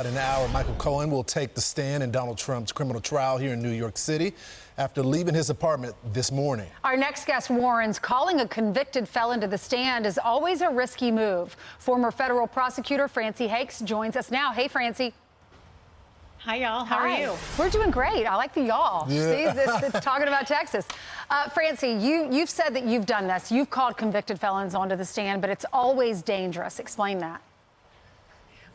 In an hour, Michael Cohen will take the stand in Donald Trump's criminal trial here in New York City after leaving his apartment this morning. Our next guest warns calling a convicted felon to the stand is always a risky move. Former federal prosecutor Francey Hakes joins us now. Hey, Francey. Hi, y'all. How are you? We're doing great. I like the y'all. Yeah. See, this talking about Texas. Francey, you've said that you've done this. You've called convicted felons onto the stand, but it's always dangerous. Explain that.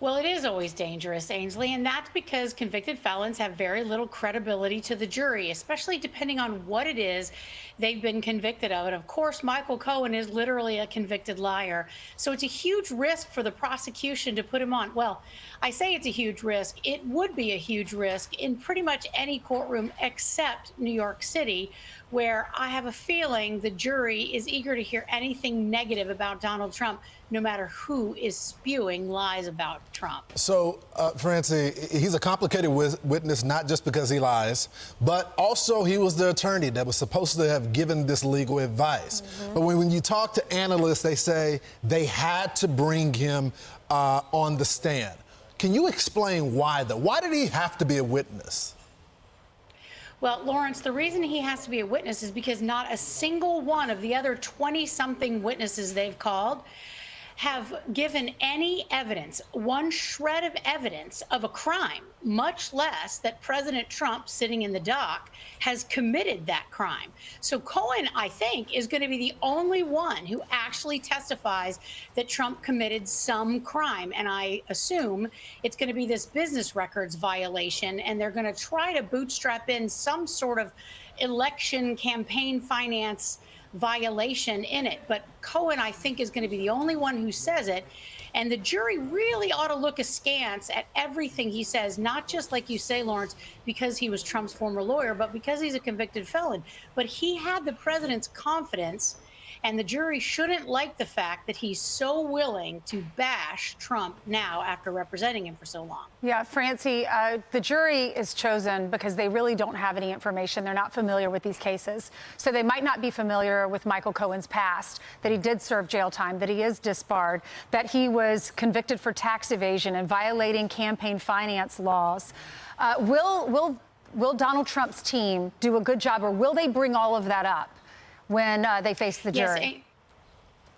Well, it is always dangerous, Ainsley, and that's because convicted felons have very little credibility to the jury, especially depending on what it is they've been convicted of. And of course, Michael Cohen is literally a convicted liar. So it's a huge risk for the prosecution to put him on. Well, I say it's a huge risk. It would be a huge risk in pretty much any courtroom except New York City, where I have a feeling the jury is eager to hear anything negative about Donald Trump, no matter who is spewing lies about Trump. So, Francey, he's a complicated witness, not just because he lies, but also he was the attorney that was supposed to have given this legal advice. But when you talk to analysts, they say they had to bring him on the stand. Can you explain why, though? Why did he have to be a witness? Well, Lawrence, the reason he has to be a witness is because not a single one of the other 20-something witnesses they've called have given any evidence, one shred of evidence of a crime, much less that President Trump, sitting in the dock, has committed that crime. So Cohen, I think, is going to be the only one who actually testifies that Trump committed some crime. And I assume it's going to be this business records violation, and they're going to try to bootstrap in some sort of election campaign finance violation in it. But Cohen, I think, is going to be the only one who says it. And the jury really ought to look askance at everything he says, not just, like you say, Lawrence, because he was Trump's former lawyer, but because he's a convicted felon. But he had the president's confidence, and the jury shouldn't like the fact that he's so willing to bash Trump now after representing him for so long. Yeah, Francey, the jury is chosen because they really don't have any information. They're not familiar with these cases. So they might not be familiar with Michael Cohen's past, that he did serve jail time, that he is disbarred, that he was convicted for tax evasion and violating campaign finance laws. Will Donald Trump's team do a good job, or will they bring all of that up when they face the jury?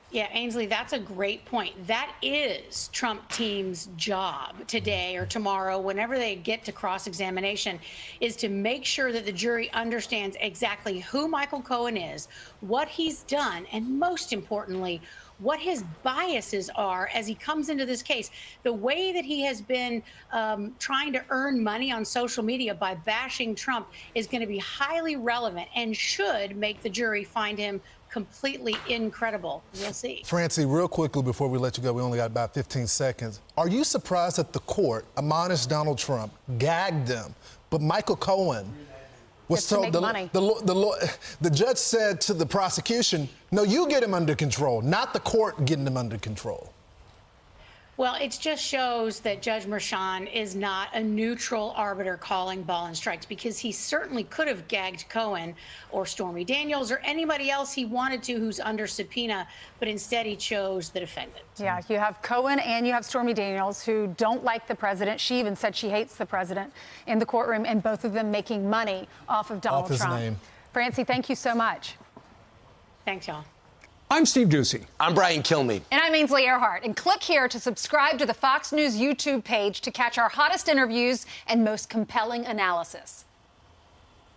Yeah, Ainsley, that's a great point. That is Trump team's job today or tomorrow, whenever they get to cross-examination, is to make sure that the jury understands exactly who Michael Cohen is, what he's done, and most importantly, what his biases are as he comes into this case. The way that he has been trying to earn money on social media by bashing Trump is going to be highly relevant and should make the jury find him completely incredible. We'll see. Francey, real quickly before we let you go, we only got about 15 seconds. Are you surprised that the court admonished Donald Trump, gagged him, but Michael Cohen was told the judge said to the prosecution, no, you get him under control, not the court getting him under control? Well, it just shows that Judge Maran is not a neutral arbiter calling ball and strikes, because he certainly could have gagged Cohen or Stormy Daniels or anybody else he wanted to who's under subpoena, but instead he chose the defendant. Yeah, you have Cohen and you have Stormy Daniels, who don't like the president. She even said she hates the president in the courtroom, and both of them making money off of Donald Trump. Off his name. Francey, thank you so much. Thanks, y'all. I'm Steve Ducey. I'm Brian Kilmeade. And I'm Ainsley Earhardt. And click here to subscribe to the Fox News YouTube page to catch our hottest interviews and most compelling analysis.